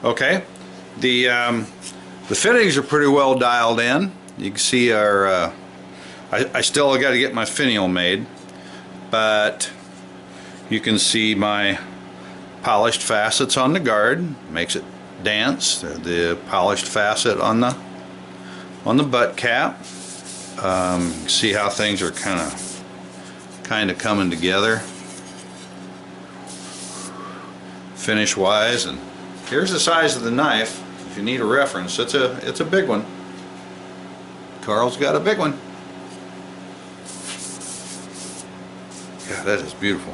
Okay, the fittings are pretty well dialed in. You can see our I still got to get my finial made, but you can see my polished facets on the guard. Makes it dance. The polished facet on the butt cap. See how things are kind of coming together finish wise. And here's the size of the knife. If you need a reference, it's a big one. Carl's got a big one. Yeah, that is beautiful.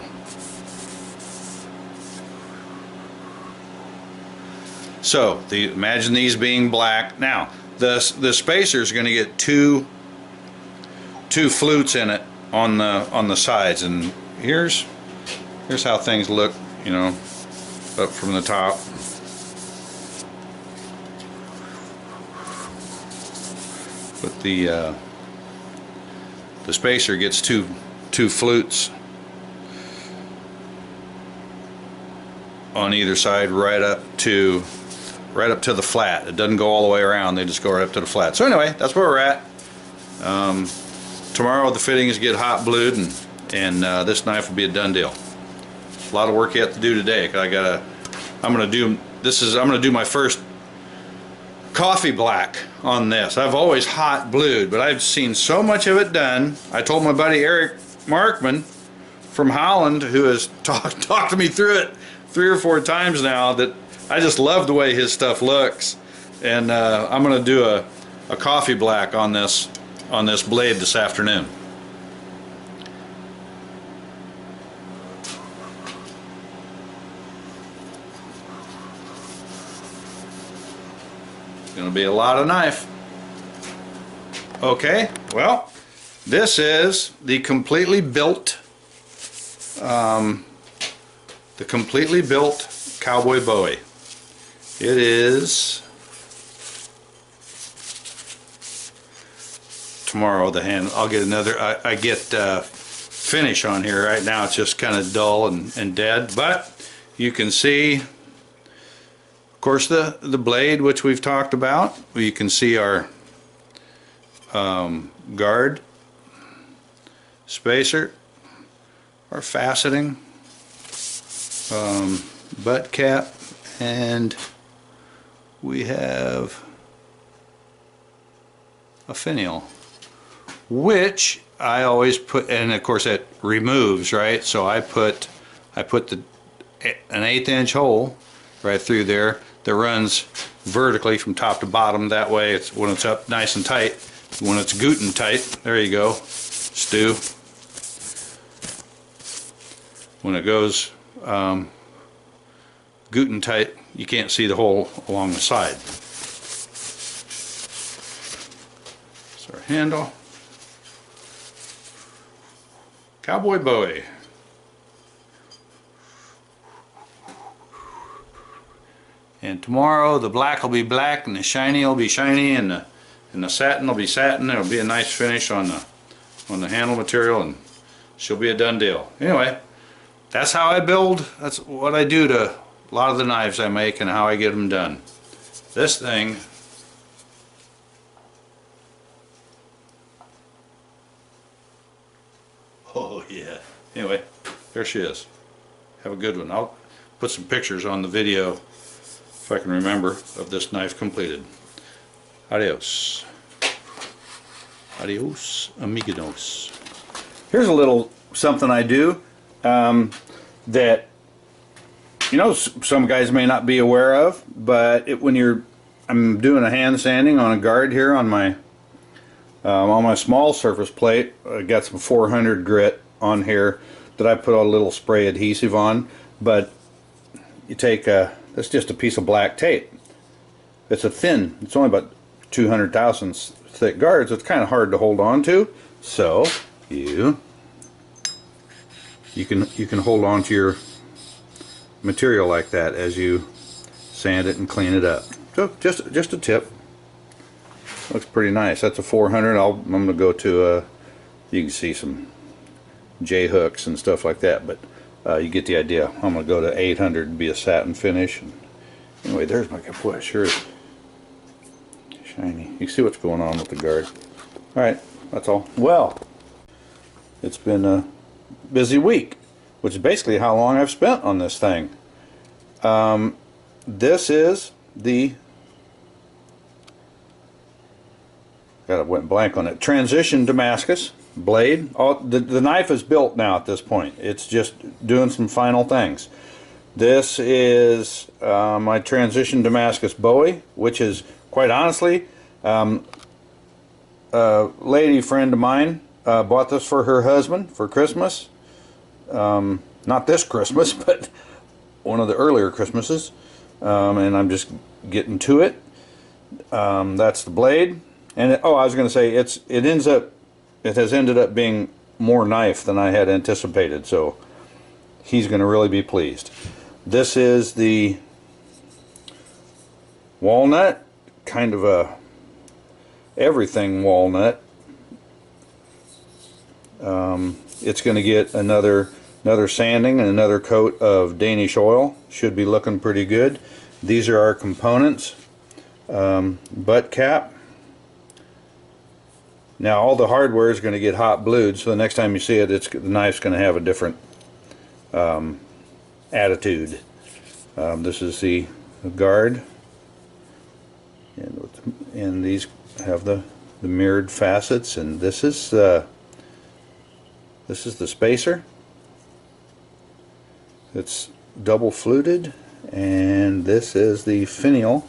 So imagine these being black. Now the spacer is going to get two flutes in it on the sides, and here's how things look, you know, up from the top. But the spacer gets two flutes on either side, right up to the flat. It doesn't go all the way around, they just go right up to the flat. So anyway, that's where we're at. Tomorrow the fittings get hot blued, and this knife will be a done deal. A lot of work yet to do today, because I'm gonna do my first coffee black on this. I've always hot blued, but I've seen so much of it done. I told my buddy Eric Markman from Holland, who has talked to me through it 3 or 4 times now, that I just love the way his stuff looks, and I'm gonna do a coffee black on this blade this afternoon. It's gonna be a lot of knife. Okay, well, this is the completely built Cowboy Bowie. It is tomorrow. The hand, I'll get another. I get finish on here right now. It's just kind of dull and dead, but you can see, of course, the blade, which we've talked about. You can see our guard, spacer, our faceting, butt cap, and we have a finial, which I always put, and of course it removes, right? So I put an 1/8 inch hole right through there that runs vertically from top to bottom. That way, it's when it's up nice and tight. When it's Guten tight, there you go, Stu. When it goes Guten tight, you can't see the hole along the side. So our handle, Cowboy Bowie. And tomorrow the black will be black, and the shiny will be shiny, and the satin will be satin. It'll be a nice finish on the handle material, and she'll be a done deal. Anyway, that's how I build. That's what I do to a lot of the knives I make, and how I get them done. This thing, oh yeah. Anyway, there she is. Have a good one. I'll put some pictures on the video, if I can remember, of this knife completed. Adios. Adios, amigos. Here's a little something I do that, you know, some guys may not be aware of, but I'm doing a hand sanding on a guard here on my small surface plate. I got some 400 grit on here that I put a little spray adhesive on, but you take that's just a piece of black tape. It's it's only about 200 thousandths thick guard, so it's kind of hard to hold on to. So you can hold on to your material like that as you sand it and clean it up. So just a tip. Looks pretty nice. That's a 400. I'm going to go to you can see some J hooks and stuff like that, but you get the idea. I'm going to go to 800 and be a satin finish, and Anyway, there's my, boy, sure is shiny. You see what's going on with the guard. Alright, that's all. Well, it's been a busy week, which is basically how long I've spent on this thing. This is the, I went blank on it, Transition Damascus blade. The knife is built now at this point. It's just doing some final things. This is my Transition Damascus Bowie, which is, quite honestly, a lady friend of mine bought this for her husband for Christmas. Not this Christmas, but one of the earlier Christmases. And I'm just getting to it. That's the blade. And I was going to say, it has ended up being more knife than I had anticipated, so he's going to really be pleased. This is the walnut, kind of a everything walnut. It's going to get another sanding and another coat of Danish oil. Should be looking pretty good. These are our components. Butt cap. Now all the hardware is going to get hot blued, so the next time you see it, the knife's going to have a different attitude. This is the guard, and these have the mirrored facets, and this is the spacer. It's double fluted, and this is the finial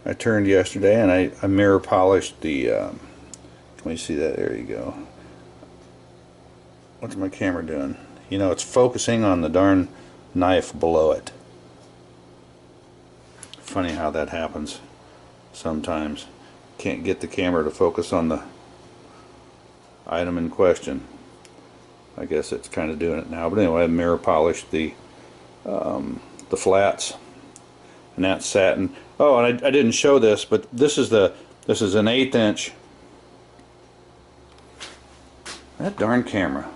I turned yesterday, and I mirror polished the can we see that? There you go. What's my camera doing? You know, it's focusing on the darn knife below it. Funny how that happens sometimes. Can't get the camera to focus on the item in question. I guess it's kind of doing it now. But anyway, I mirror polished the flats, and that's satin. Oh, and I didn't show this, but this is an 1/8 inch. That darn camera.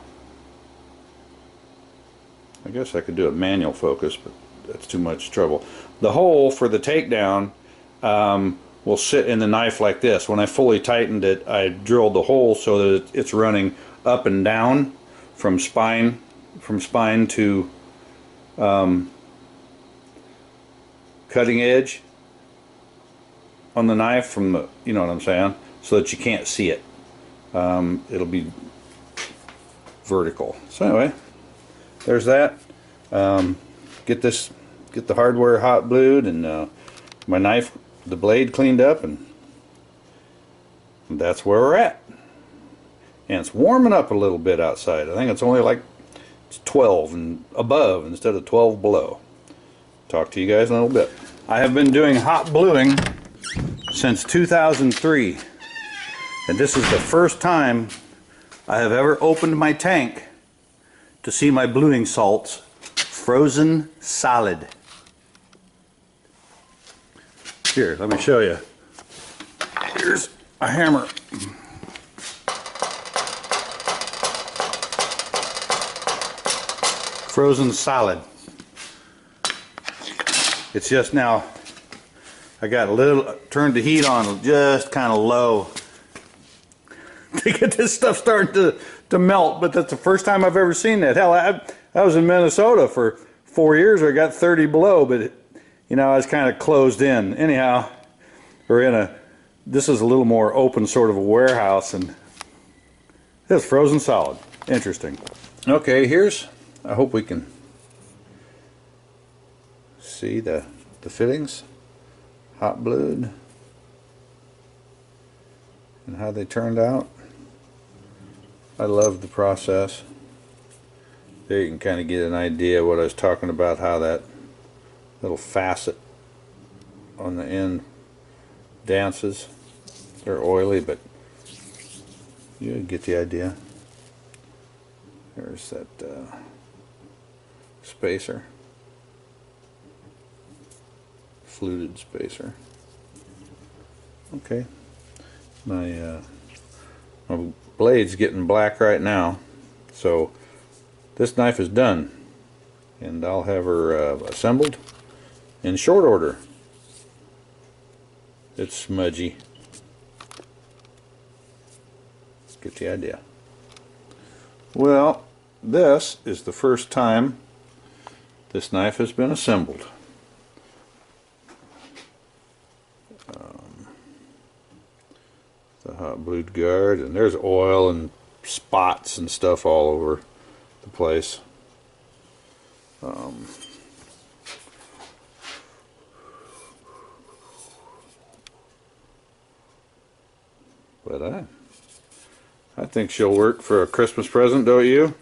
I guess I could do a manual focus, but that's too much trouble. The hole for the takedown will sit in the knife like this. When I fully tightened it, I drilled the hole so that it's running up and down from spine to cutting edge on the knife, from the, you know what I'm saying, so that you can't see it. It'll be vertical. So anyway, there's that. Get the hardware hot blued, and my knife, the blade cleaned up, and that's where we're at. And it's warming up a little bit outside. I think it's only like 12 and above instead of 12 below. Talk to you guys in a little bit. I have been doing hot bluing since 2003, and this is the first time I have ever opened my tank to see my bluing salts frozen solid. Here, let me show you. Here's a hammer. Frozen solid. It's just now, I got a little, turned the heat on just kind of low to get this stuff starting to melt, but that's the first time I've ever seen that. Hell, I was in Minnesota for 4 years where I got 30 below, but you know, I was kind of closed in. Anyhow, this is a little more open sort of a warehouse, and it's frozen solid. Interesting. Okay, I hope we can see the fittings, hot blued, and how they turned out. I love the process. There you can kind of get an idea of what I was talking about, how that little facet on the end dances. They're oily, but you get the idea. There's that spacer, fluted spacer. Okay, my blade's getting black right now, so this knife is done, and I'll have her assembled in short order. It's smudgy. Get the idea. Well, this is the first time this knife has been assembled. The hot blued guard, and there's oil and spots and stuff all over the place. But I think she'll work for a Christmas present, don't you?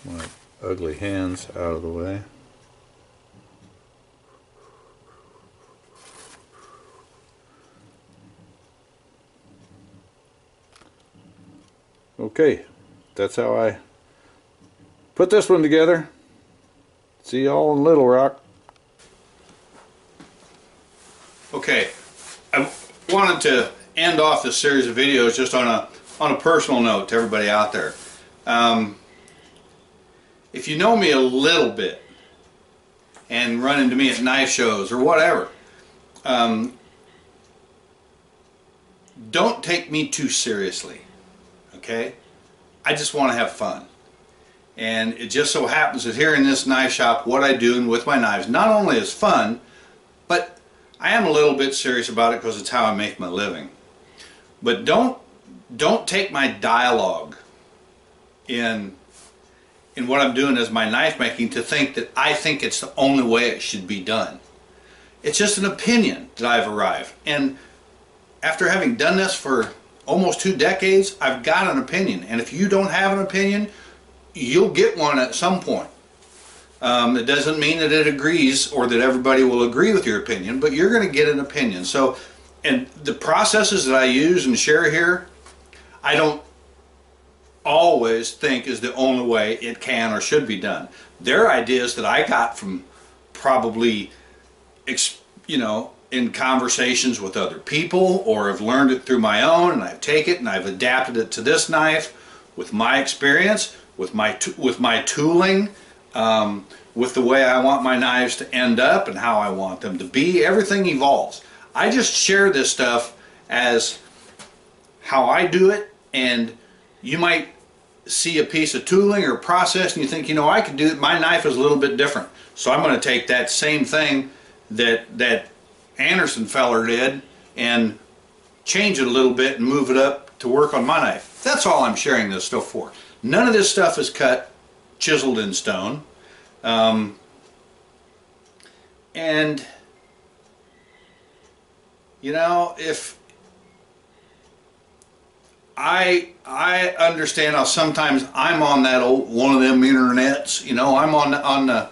My ugly hands out of the way. Okay, that's how I put this one together. See y'all in Little Rock. Okay, I wanted to end off this series of videos just on a personal note to everybody out there. If you know me a little bit and run into me at knife shows or whatever, don't take me too seriously, okay? I just want to have fun. And it just so happens that here in this knife shop, what I do with my knives not only is fun, but I am a little bit serious about it because it's how I make my living. But don't take my dialogue in what I'm doing as my knife making to think that I think it's the only way it should be done. It's just an opinion that I've arrived. And after having done this for almost 2 decades, I've got an opinion. And if you don't have an opinion, you'll get one at some point. It doesn't mean that it agrees or that everybody will agree with your opinion, but you're going to get an opinion. So, and the processes that I use and share here, I don't always think is the only way it can or should be done. They're ideas that I got from probably, you know, in conversations with other people, or have learned it through my own, and I've taken it and I've adapted it to this knife with my experience, with my tooling, with the way I want my knives to end up and how I want them to be. Everything evolves. I just share this stuff as how I do it, and you might see a piece of tooling or process and you think, you know, I could do it. My knife is a little bit different, so I'm going to take that same thing that Anderson feller did and change it a little bit and move it up to work on my knife. That's all I'm sharing this stuff for. None of this stuff is cut, chiseled in stone. And you know, if I understand how sometimes I'm on that old one of them internets, you know, I'm on the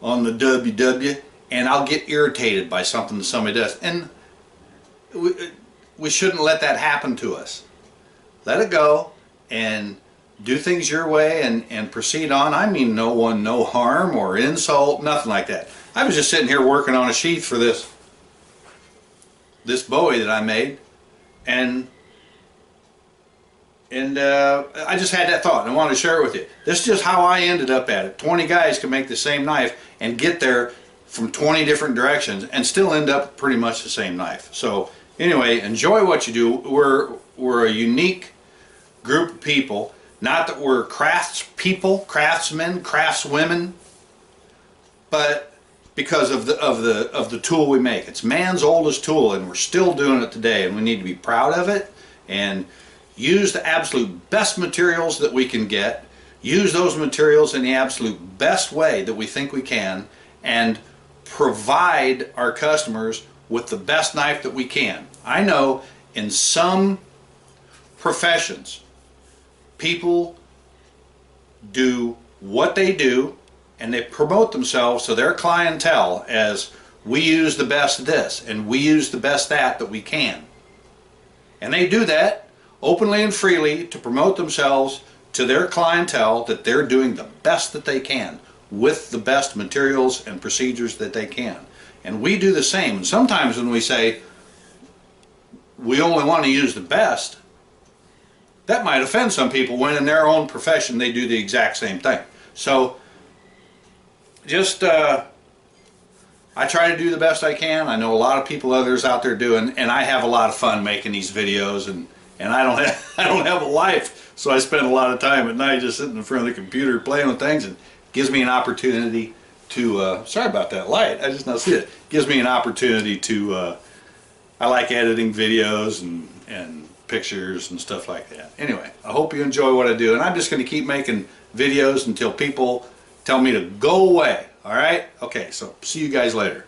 WW, and I'll get irritated by something that somebody does, and we shouldn't let that happen to us. Let it go and do things your way and proceed on. I mean no one no harm or insult, nothing like that. I was just sitting here working on a sheath for this Bowie that I made, and I just had that thought and I wanted to share it with you. This is just how I ended up at it. 20 guys can make the same knife and get there from 20 different directions and still end up pretty much the same knife. So anyway, enjoy what you do. We're a unique group of people. Not that we're craftspeople, craftsmen, craftswomen, but because of the tool we make. It's man's oldest tool, and we're still doing it today, and we need to be proud of it and use the absolute best materials that we can get. Use those materials in the absolute best way that we think we can, and provide our customers with the best knife that we can. I know in some professions, people do what they do and they promote themselves to their clientele as, we use the best this and we use the best that we can. And they do that openly and freely to promote themselves to their clientele, that they're doing the best that they can with the best materials and procedures that they can. And we do the same. And sometimes when we say we only want to use the best, that might offend some people when in their own profession they do the exact same thing. So just I try to do the best I can. I know a lot of people, others out there doing, and I have a lot of fun making these videos, and I don't have I don't have a life, so I spend a lot of time at night just sitting in front of the computer playing with things, and gives me an opportunity to sorry about that light, I just now see it. Gives me an opportunity to I like editing videos and pictures and stuff like that. Anyway, I hope you enjoy what I do, and I'm just going to keep making videos until people tell me to go away. All right? Okay, so see you guys later.